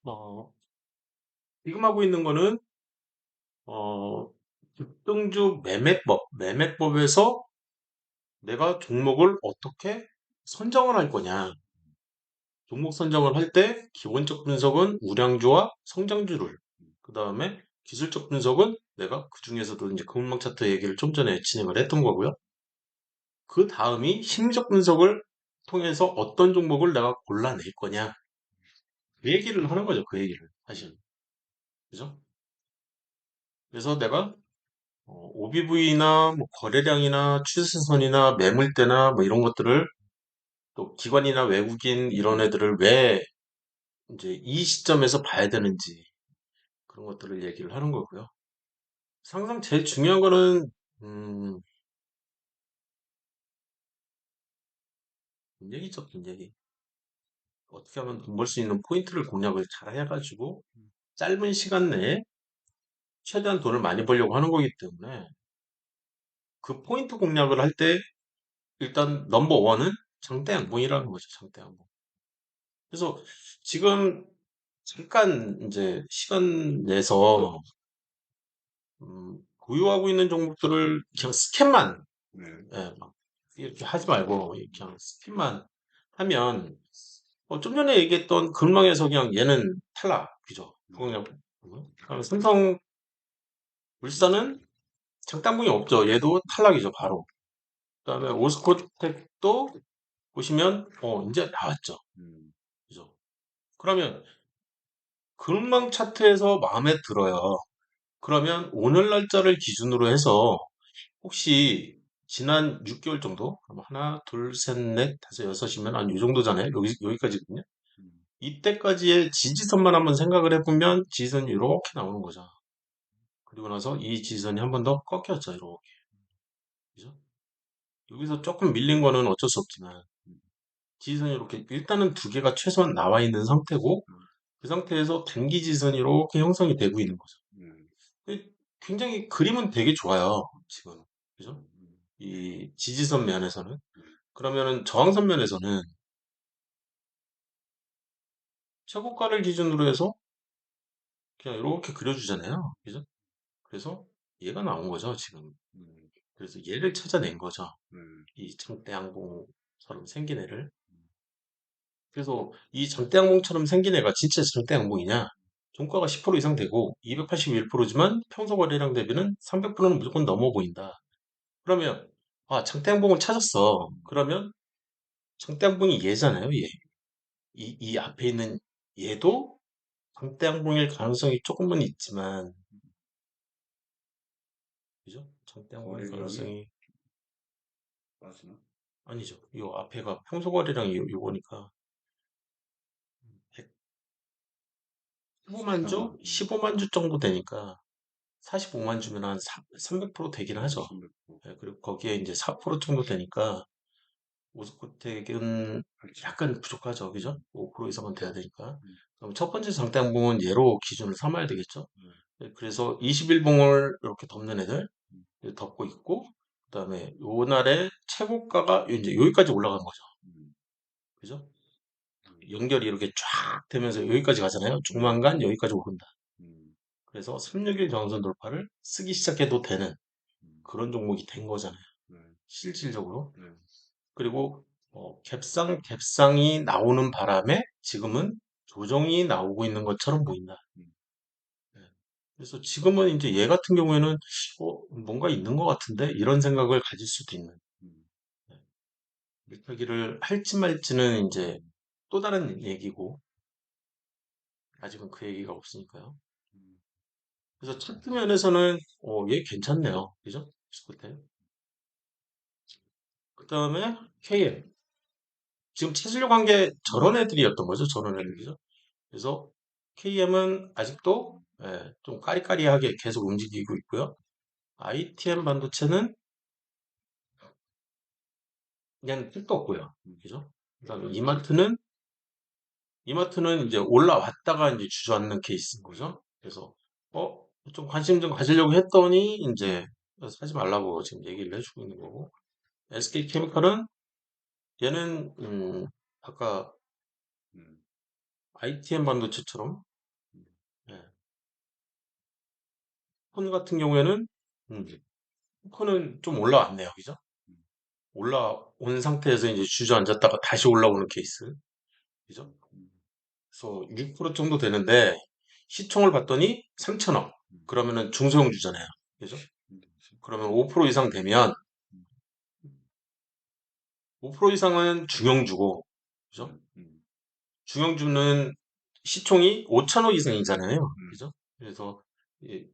어, 지금 하고 있는 거는, 급등주 매매법에서 내가 종목을 어떻게 선정을 할 거냐. 종목 선정을 할 때 기본적 분석은 우량주와 성장주를, 그 다음에 기술적 분석은 내가 그 중에서도 이제 금융망 차트 얘기를 좀 전에 진행을 했던 거고요. 그 다음이 심리적 분석을 통해서 어떤 종목을 내가 골라낼 거냐. 그 얘기를 하는 거죠. 그 얘기를. 사실. 그죠? 그래서 내가 OBV나 뭐 거래량이나 추세선이나 매물대나 뭐 이런 것들을 또 기관이나 외국인 이런 애들을 왜 이제 이 시점에서 봐야 되는지 그런 것들을 얘기를 하는 거고요. 항상 제일 중요한 거는 음, 돈 얘기죠, 돈 얘기. 어떻게 하면 돈 벌 수 있는 포인트를 공략을 잘 해가지고 짧은 시간 내에 최대한 돈을 많이 벌려고 하는 거기 때문에 그 포인트 공략을 할 때 일단 넘버 원은 장대 양봉이라는 거죠, 장대 양봉. 그래서 지금 잠깐 이제 시간 내서 보유하고 있는 종목들을 그냥 스캔만 막 이렇게 하지 말고 그냥 스캔만 하면 좀 전에 얘기했던 근망에서 그냥 얘는 탈락 그죠? 그냥 삼성물산은 장단봉이 없죠. 얘도 탈락이죠 바로. 그다음에 오스코텍도 보시면 이제 나왔죠. 그죠? 그러면 근망 차트에서 마음에 들어요. 그러면 오늘 날짜를 기준으로 해서 혹시 지난 6개월 정도? 그럼 하나, 둘, 셋, 넷, 다섯, 여섯이면 한 이 정도잖아요. 여기까지거든요. 이때까지의 지지선만 한번 생각을 해보면 지지선이 이렇게 나오는 거죠. 그리고 나서 이 지지선이 한 번 더 꺾였죠. 이렇게. 그죠? 여기서 조금 밀린 거는 어쩔 수 없지만 지지선이 이렇게 일단은 두 개가 최소한 나와 있는 상태고 그 상태에서 단기 지지선이 이렇게 형성이 되고 있는 거죠. 굉장히 그림은 되게 좋아요. 지금. 그죠? 이 지지선 면에서는. 그러면은 저항선 면에서는 최고가를 기준으로 해서 그냥 이렇게 그려주잖아요. 그죠? 그래서 얘가 나온 거죠, 지금. 그래서 얘를 찾아낸 거죠. 이 장대양봉처럼 생긴 애를. 그래서 이 장대양봉처럼 생긴 애가 진짜 장대양봉이냐? 종가가 10% 이상 되고 281%지만 평소 거래량 대비는 300%는 무조건 넘어 보인다. 그러면 장대양봉을 찾았어. 그러면 장대양봉이 얘잖아요, 얘. 이 앞에 있는 얘도 장대양봉일 가능성이 조금은 있지만, 그죠? 장대양봉일 가능성이 아니죠. 이 앞에가 평소거래량이 요거니까 15만 주? 15만 주 정도 되니까 45만 주면 한 300% 되긴 하죠. 예, 그리고 거기에 이제 4% 정도 되니까 오스코텍은 약간 부족하죠. 그죠? 5% 이상은 돼야 되니까. 그럼 첫 번째 장대양봉은 얘로 기준을 삼아야 되겠죠. 예, 그래서 21봉을 이렇게 덮는 애들 덮고 있고, 그다음에 요날의 최고가가 이제 여기까지 올라간 거죠. 그죠? 연결이 이렇게 쫙 되면서 여기까지 가잖아요. 조만간 여기까지 오른다. 그래서 361 저항선 돌파를 쓰기 시작해도 되는 그런 종목이 된 거잖아요. 실질적으로. 그리고 갭상이 나오는 바람에 지금은 조정이 나오고 있는 것처럼 보인다. 네. 그래서 지금은 이제 얘 같은 경우에는 뭔가 있는 것 같은데 이런 생각을 가질 수도 있는. 네. 물타기를 할지 말지는 이제 또 다른 얘기고 아직은 그 얘기가 없으니까요. 그래서 차트 면에서는 얘 괜찮네요. 그죠? 스코텔. 그 다음에 KM. 지금 찾으려고 한 게 저런 애들이었던 거죠. 저런 애들이죠. 그래서 KM은 아직도 좀 까리까리하게 계속 움직이고 있고요. ITM 반도체는 그냥 뜻도 없고요. 그죠? 그다음에 이마트는 이제 올라왔다가 이제 주저앉는 케이스인 거죠. 그래서 좀 관심 좀 가지려고 했더니 이제 사지 말라고 지금 얘기를 해주고 있는 거고 SK케미칼은 얘는 아까 ITM 반도체처럼 폰 같은 경우에는 음, 폰은 좀 올라왔네요. 그죠? 올라온 상태에서 이제 주저앉았다가 다시 올라오는 케이스. 그죠? 그래서 6% 정도 되는데 시총을 봤더니 3천억. 그러면은 중소형주잖아요. 그죠? 그러면 5% 이상 되면 5% 이상은 중형주고, 그죠? 중형주는 시총이 5천억 이상이잖아요. 그죠? 그래서 이-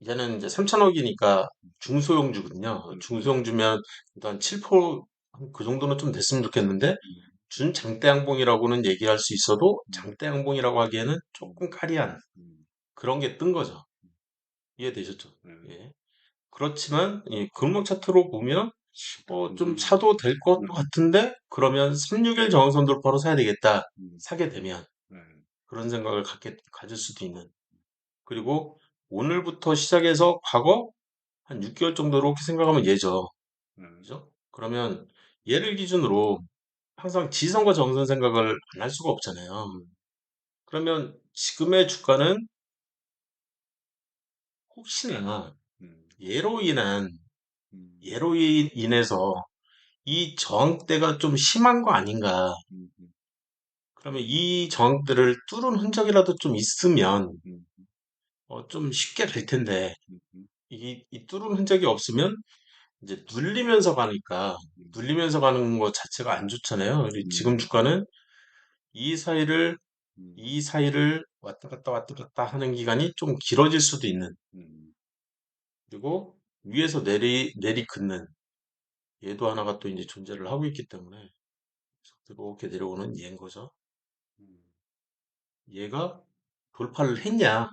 얘는 이제 3천억이니까 중소형주거든요. 중소형주면 일단 7%그 정도는 좀 됐으면 좋겠는데 준장대양봉이라고는 얘기할 수 있어도 장대양봉이라고 하기에는 조금 까리한 그런 게 뜬 거죠. 이해되셨죠? 예. 그렇지만 이 근무 차트로 보면 좀 사도 될 것도 같은데 그러면 361 저항선 돌파로 사야 되겠다. 사게 되면 그런 생각을 가질 수도 있는. 그리고 오늘부터 시작해서 과거 한 6개월 정도 이렇게 생각하면 얘죠. 그죠? 그러면 얘를 기준으로 항상 지선과 정선 생각을 안 할 수가 없잖아요. 그러면 지금의 주가는 혹시나 얘로 인한 얘로 인해서 이 저항대가 좀 심한 거 아닌가. 그러면 이 저항대를 뚫은 흔적이라도 좀 있으면 좀 쉽게 될 텐데 이 뚫은 흔적이 없으면 이제 눌리면서 가니까 눌리면서 가는 것 자체가 안 좋잖아요. 지금 주가는 이 사이를 이 사이를 왔다 갔다 하는 기간이 좀 길어질 수도 있는 그리고 위에서 내리 긋는 얘도 하나가 또 이제 존재를 하고 있기 때문에 이렇게 내려오는 얘인 거죠. 얘가 돌파를 했냐?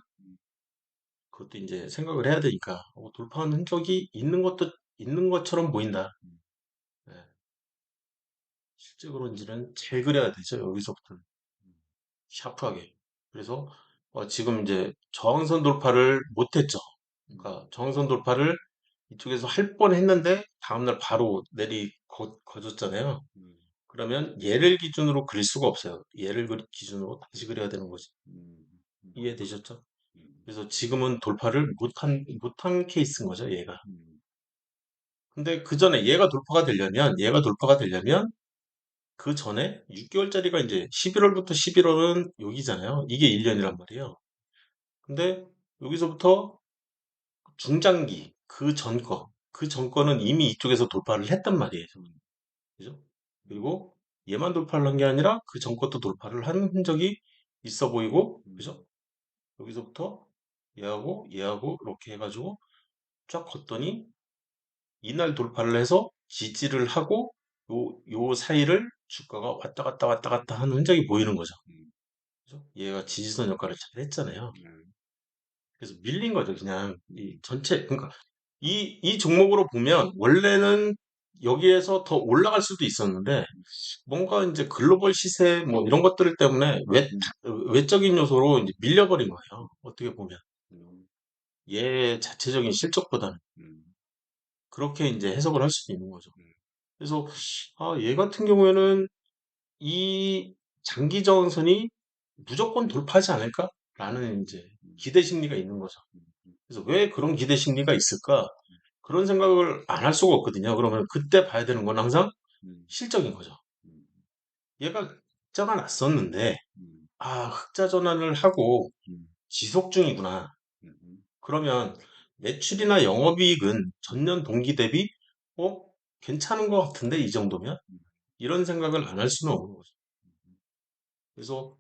그것도 이제 생각을 해야 되니까 돌파한 흔적이 있는 것도 있는 것처럼 보인다. 네, 실제 그런지는 잘 그려야 되죠. 여기서부터는 샤프하게. 그래서 지금 이제 저항선 돌파를 못했죠. 그러니까 저항선 돌파를 이쪽에서 할 뻔했는데 다음날 바로 거졌잖아요. 그러면 얘를 기준으로 그릴 수가 없어요. 얘를 기준으로 다시 그려야 되는 거지. 이해되셨죠? 그래서 지금은 돌파를 못한 케이스인 거죠, 얘가. 근데 그 전에 얘가 돌파가 되려면 그 전에 6개월짜리가 이제 11월부터 11월은 여기잖아요. 이게 1년이란 말이에요. 근데 여기서부터 중장기, 그 전거는 이미 이쪽에서 돌파를 했단 말이에요. 그죠? 그리고 얘만 돌파를 한 게 아니라 그 전 것도 돌파를 한 흔적이 있어 보이고, 그죠? 여기서부터 얘하고 이렇게 해가지고 쫙 걷더니 이날 돌파를 해서 지지를 하고 요 사이를 주가가 왔다 갔다 하는 흔적이 보이는 거죠. 그죠? 얘가 지지선 역할을 잘 했잖아요. 그래서 밀린 거죠, 그냥. 이 전체, 그러니까 이 종목으로 보면 원래는 여기에서 더 올라갈 수도 있었는데 뭔가 이제 글로벌 시세 뭐 이런 것들 때문에 외적인 요소로 이제 밀려버린 거예요. 어떻게 보면. 얘 자체적인 실적보다는. 그렇게 이제 해석을 할 수도 있는 거죠. 그래서 얘 같은 경우에는 이 장기 저항선이 무조건 돌파하지 않을까라는 이제 기대 심리가 있는 거죠. 그래서 왜 그런 기대 심리가 있을까? 그런 생각을 안 할 수가 없거든요. 그러면 그때 봐야 되는 건 항상 실적인 거죠. 얘가 흑자가 났었는데, 흑자 전환을 하고 지속 중이구나. 그러면 매출이나 영업이익은 전년 동기 대비, 어, 괜찮은 것 같은데, 이 정도면? 이런 생각을 안 할 수는 없는 거죠. 그래서,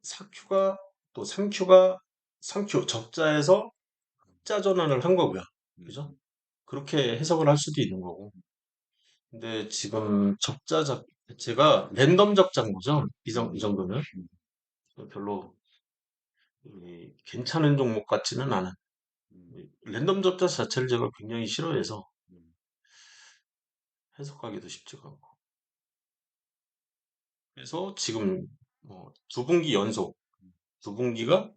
사큐가, 또 3Q 적자에서 흑자 전환을 한 거고요. 그죠? 그렇게 해석을 할 수도 있는 거고. 근데 지금 제가 랜덤 적자인 거죠. 이 정도면. 별로 괜찮은 종목 같지는 않은. 랜덤 적자 자체를 제가 굉장히 싫어해서 해석하기도 쉽지가 않고. 그래서 지금 2분기 연속, 2분기가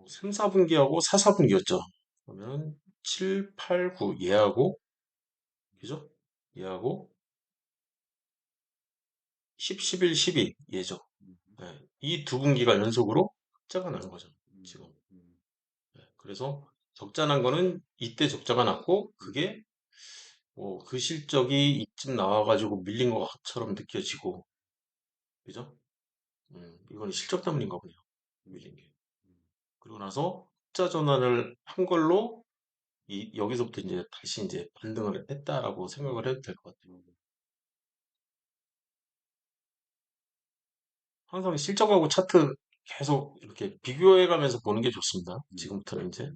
3, 4분기하고 4, 4분기였죠. 그러면 7, 8, 9 얘하고, 그죠? 얘하고 10, 11, 12 얘죠. 네, 이 2분기가 연속으로 적자가 나는 거죠. 지금. 네, 그래서 적자 난 거는 이때 적자가 났고 그게 뭐 그 실적이 이쯤 나와가지고 밀린 것처럼 느껴지고 그죠? 이건 실적 때문인가 보네요. 밀린 게. 그리고 나서 흑자 전환을 한 걸로 여기서부터 이제 다시 이제 반등을 했다라고 생각을 해도 될 것 같아요. 항상 실적하고 차트 계속 이렇게 비교해 가면서 보는 게 좋습니다. 지금부터는 이제.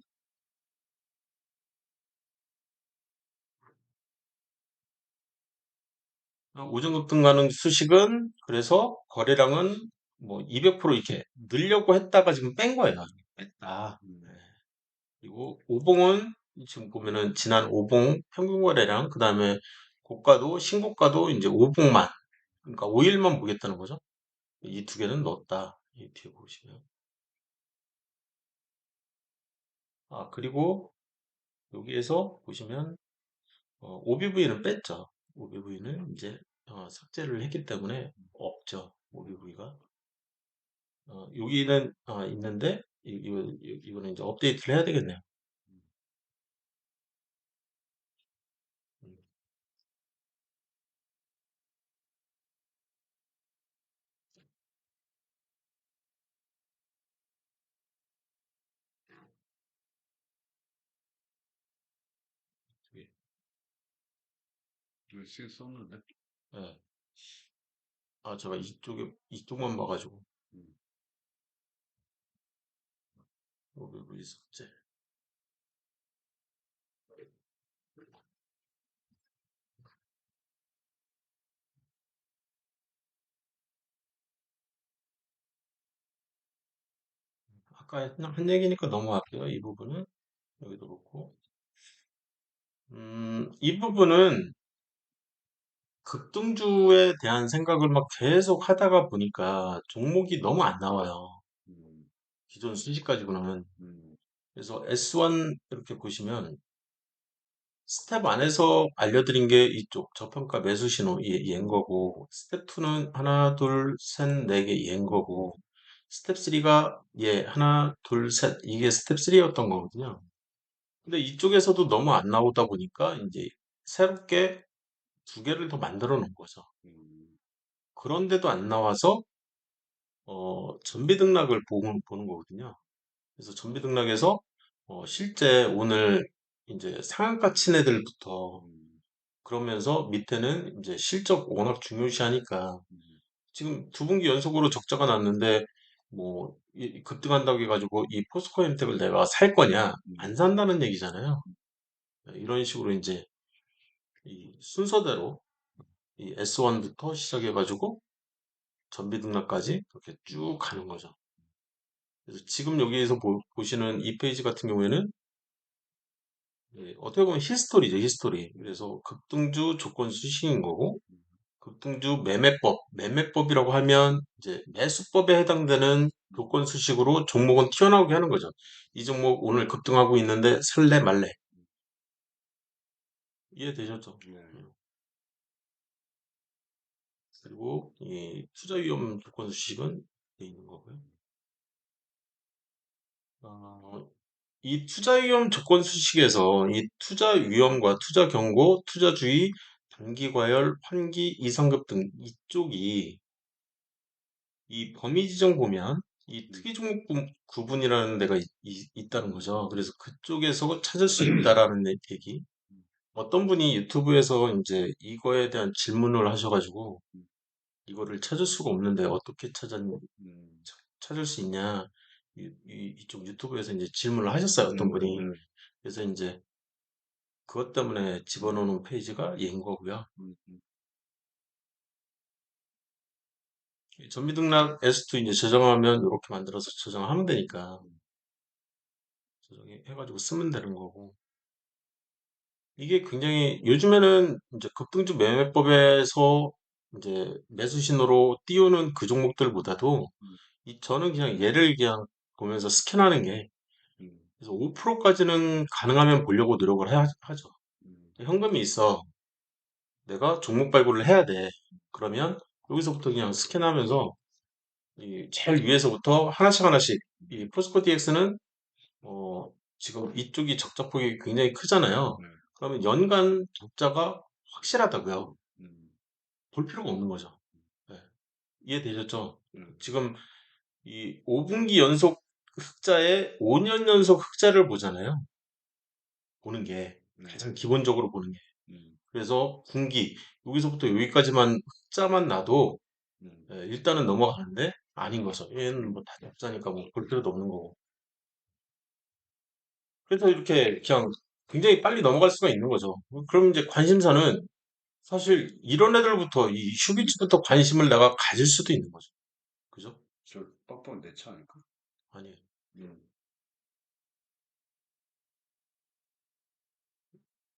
오전 급등 가는 수식은 그래서 거래량은 뭐 200% 이렇게 늘려고 했다가 지금 뺀 거예요. 뺐다. 네. 그리고 오봉은 지금 보면은 지난 오봉 평균 거래량, 그 다음에 고가도 신고가도 이제 오봉만, 그러니까 5일만 보겠다는 거죠. 이 두 개는 넣었다. 이 뒤에 보시면. 그리고 여기에서 보시면 OBV는 뺐죠. OBV는 이제 삭제를 했기 때문에 없죠. OBV가. 여기는 있는데 이거는 이제 업데이트를 해야 되겠네요. 음, 이게, 이거 쓸 수 없는데? 예. 제가 이쪽만 봐가지고 음. OBV 삭제. 아까 한 얘기니까 넘어갈게요. 이 부분은 여기도 그렇고. 이 부분은 급등주에 대한 생각을 막 계속 하다가 보니까 종목이 너무 안 나와요. 음. 기존 수식 가지고는. 음. 그래서 S1 이렇게 보시면 스텝 안에서 알려드린 게 이쪽 저평가 매수 신호 얘인 거고 스텝 2는 하나 둘 셋 네 개 얘인 거고 스텝 3가 하나 둘 셋 이게 스텝 3였던 거거든요. 근데 이쪽에서도 너무 안 나오다 보니까 이제 새롭게 두 개를 더 만들어 놓은 거죠. 음. 그런데도 안 나와서 전비 등락을 보는 거거든요. 그래서 전비 등락에서 실제 오늘 이제 상한가 친 애들부터 음. 그러면서 밑에는 이제 실적 워낙 중요시하니까 음. 지금 두 분기 연속으로 적자가 났는데 뭐 급등한다고 해가지고 이 포스코 엠텍을 내가 살 거냐? 안 음. 산다는 얘기잖아요. 이런 식으로 이제 이 순서대로 이 S1부터 시작해가지고 전비 등락까지 이렇게 쭉 가는 거죠. 그래서 지금 여기에서 보시는 이 페이지 같은 경우에는 어떻게 보면 히스토리죠, 히스토리. 그래서 급등주 조건 수식인 거고, 급등주 매매법이라고 하면 이제 매수법에 해당되는 조건 수식으로 종목은 튀어나오게 하는 거죠. 이 종목 오늘 급등하고 있는데 살래 말래. 이해되셨죠? 네. 그리고 이 투자 위험 조건 수식은 돼 있는 거고요. 어, 이 투자 위험 조건 수식에서 이 투자 위험과 투자 경고, 투자 주의, 단기 과열, 환기, 이상급 등 이쪽이 이 범위 지정 보면 이 음. 특이 종목 구분이라는 데가 있다는 거죠. 그래서 그쪽에서 찾을 수 있다라는 얘기. 음. 어떤 분이 유튜브에서 이제 이거에 대한 질문을 하셔가지고 음. 이거를 찾을 수가 없는데 어떻게 음. 찾을 수 있냐. 이쪽 유튜브에서 이제 질문을 하셨어요. 어떤 분이. 네. 그래서 이제 그것 때문에 집어넣는 페이지가 얘인 거고요. 음. 음. 전미등락 S2 이제 저장하면 이렇게 만들어서 저장하면 되니까 저장해가지고 쓰면 되는 거고. 이게 굉장히 요즘에는 이제 급등주 매매법에서 이제 매수 신호로 띄우는 그 종목들보다도 음. 저는 그냥 얘를 그냥 보면서 스캔하는 게 음. 그래서 5%까지는 가능하면 보려고 노력을 하죠. 음. 현금이 있어. 내가 종목 발굴을 해야 돼. 그러면 여기서부터 그냥 스캔하면서 이 제일 위에서부터 하나씩 하나씩 이 포스코 DX는 지금 이쪽이 적자폭이 굉장히 크잖아요. 네. 그러면 연간 적자가 확실하다고요. 음. 볼 필요가 없는 거죠. 네. 이해되셨죠? 음. 지금 이 5분기 연속 흑자에 5년 연속 흑자를 보잖아요. 보는 게 네. 가장 기본적으로 보는 게. 음. 그래서 분기 여기서부터 여기까지만 흑자만 나도 음. 일단은 넘어가는데 아닌 거죠. 얘는 뭐 다 적자니까 뭐 볼 필요도 없는 거고. 그래서 이렇게 그냥 굉장히 빨리 넘어갈 수가 있는 거죠. 그럼 이제 관심사는 사실 이런 애들부터 이 휴비츠부터 관심을 내가 가질 수도 있는 거죠. 그죠? 저 빡빡 내차 아닐까? 아니 음.